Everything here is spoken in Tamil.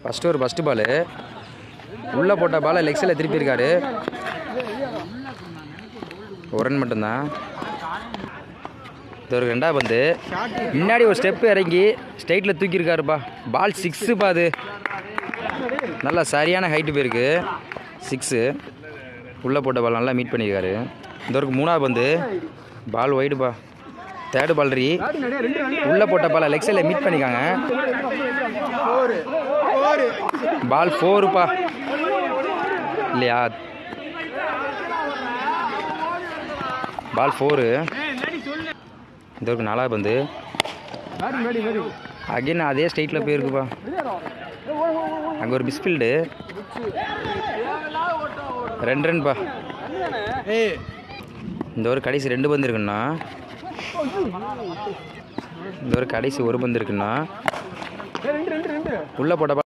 ஃபஸ்ட்டு பால் உள்ளே போட்ட பாலை லெக் சைடில் திருப்பியிருக்காரு. ஒரு ரன் மட்டும்தான். இது ஒரு 2வது பந்து. முன்னாடி ஒரு ஸ்டெப்பு இறங்கி ஸ்ட்ரைட்டில் தூக்கியிருக்காருப்பா. பால் 6பா. அது நல்லா சரியான ஹைட்டு போயிருக்கு. 6 உள்ளே போட்ட பால் நல்லா மீட் பண்ணியிருக்காரு. இந்த ஒரு 3வது பந்து. பால் ஒய்டுப்பா. 3rd பால்ரி உள்ளே போட்ட பாலை லெக் சைடில் மீட் பண்ணிக்காங்க. பால் 4பா. இல்லையா? பால் 4. இந்த ஒரு 4வது பந்து. அகைன் அதே ஸ்ட்ரைட்டில் போயிருக்குப்பா. அங்கே ஒரு மிஸ்ஃபீல்டு. 2 ரன்பா. இந்த ஒரு கடைசி 2 பந்து இருக்குண்ணா. இந்த ஒரு கடைசி 1 பந்து இருக்குண்ணா. உள்ளே போட்ட